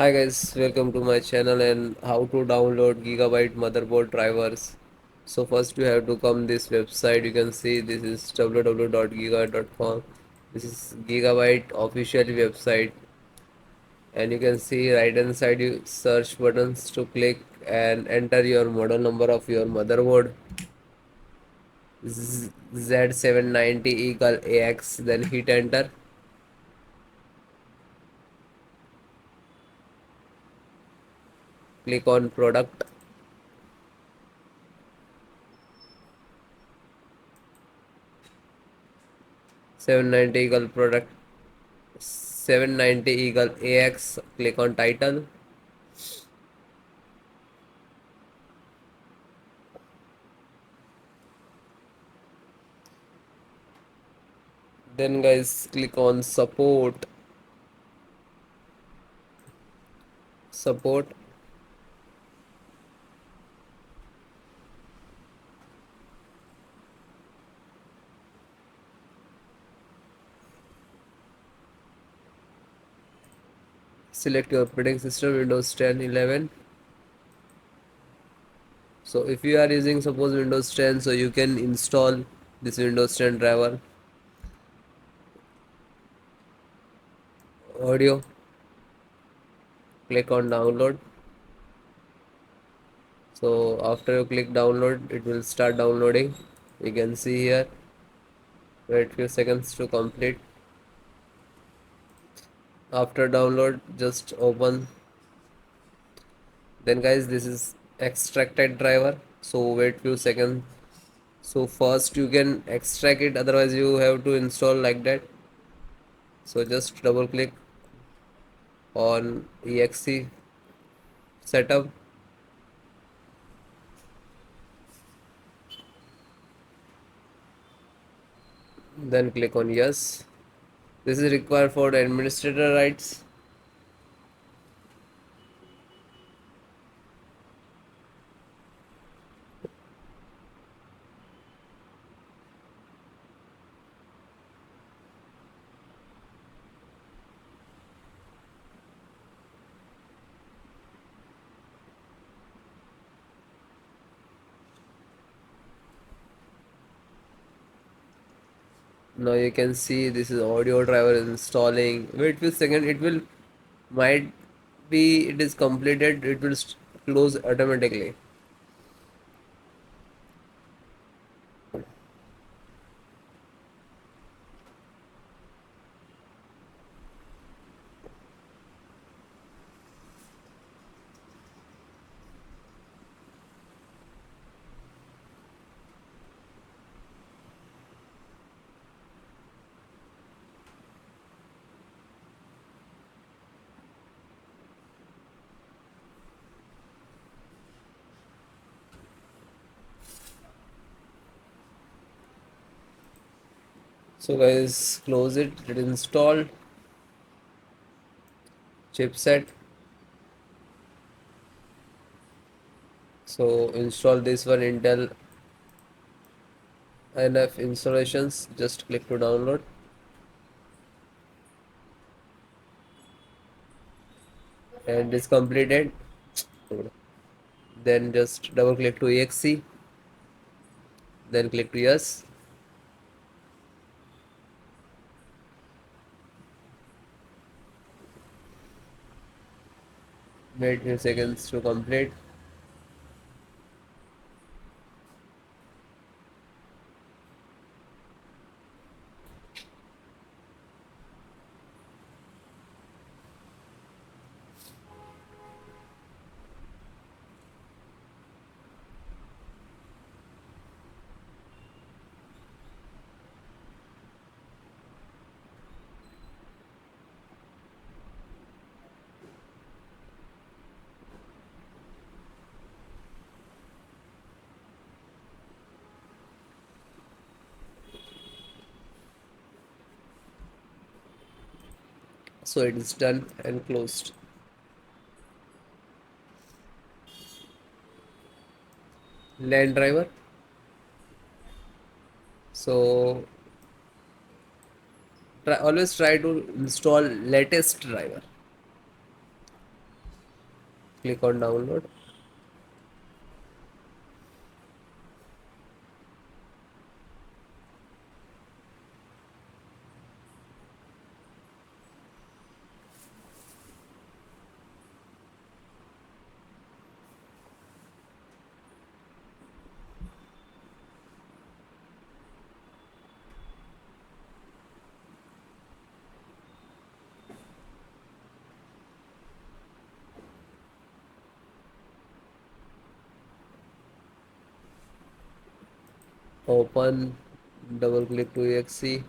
Hi guys, welcome to my channel and how to download Gigabyte motherboard drivers. So first you have to come this website. You can see this is www.giga.com. This is Gigabyte official website, and you can see right hand side you search buttons to click and enter your model number of your motherboard Z790 equal AX, then hit enter. Click on product. 790 equal product 790 equal AX. Click on title. Then guys click on support. Select your operating system Windows 10, 11. So if you are using suppose Windows 10, so you can install this Windows 10 driver. Audio, click on download. So after you click download, it will start downloading. You can see here, wait few seconds to complete. After download, just open. Then guys, this is extracted driver, so wait few seconds. So first you can extract it, otherwise you have to install like that. So just double click on exe setup, then click on yes. This is required for the administrator rights. Now you can see this is audio driver installing. Wait few seconds, it will might be it is completed, it will close automatically. So guys, close it. It is installed. Chipset. So install this one, Intel NF installations. Just click to download. And it's completed. Then just double click to exe. Then click to yes. Wait few seconds to complete. So it is done and closed. LAN driver. So always try to install latest driver. click on download. Open, double click to exe.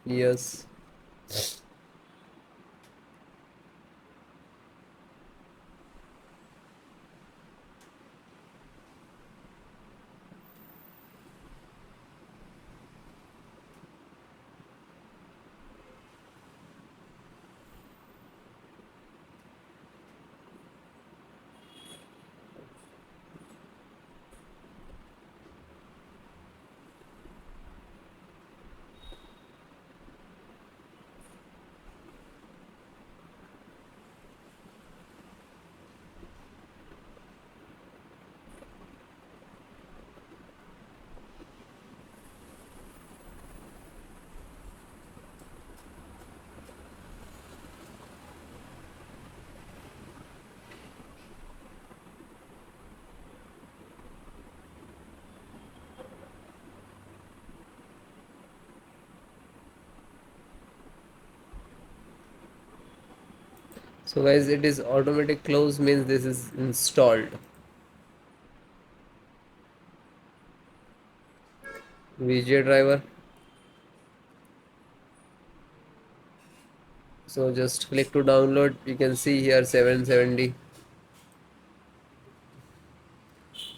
Yes. So guys, it is automatic close means this is installed. VGA driver. So just click to download. You can see here 770.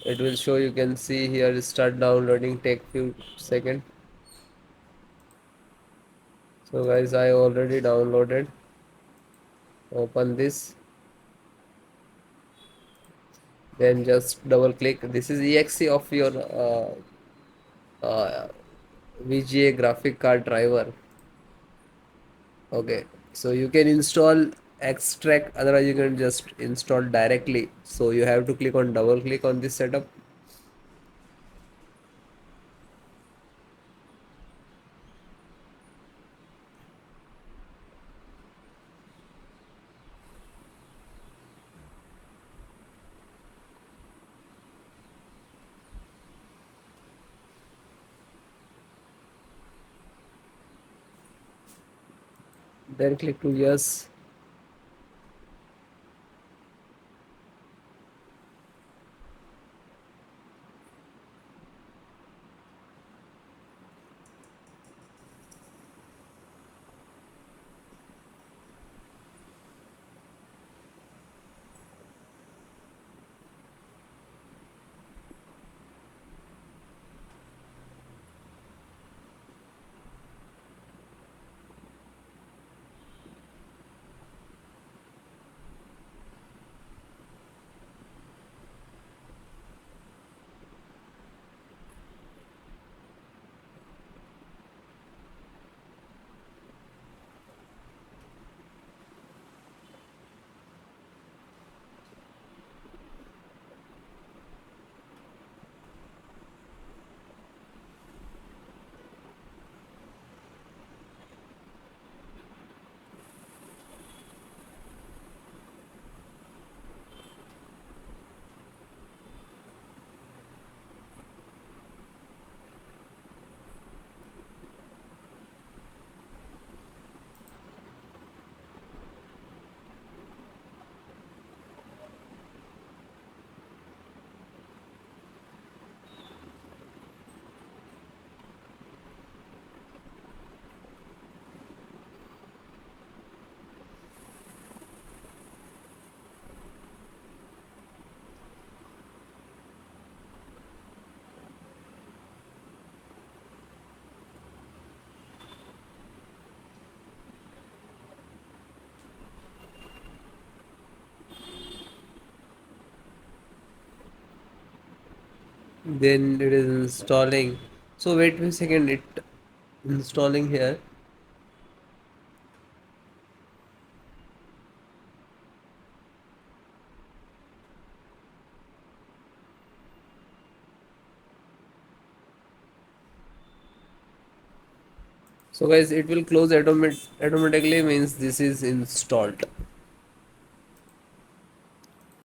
It will show, you can see here start downloading, take few seconds. So guys, I already downloaded. Open this, then just double click. This is exe of your uh, VGA graphic card driver. Okay, so you can install extract, otherwise you can just install directly. So you have to click on, double click on this setup. Then click to yes. Then it is installing. So wait a second, it installing here. So guys, it will close automatically, means this is installed.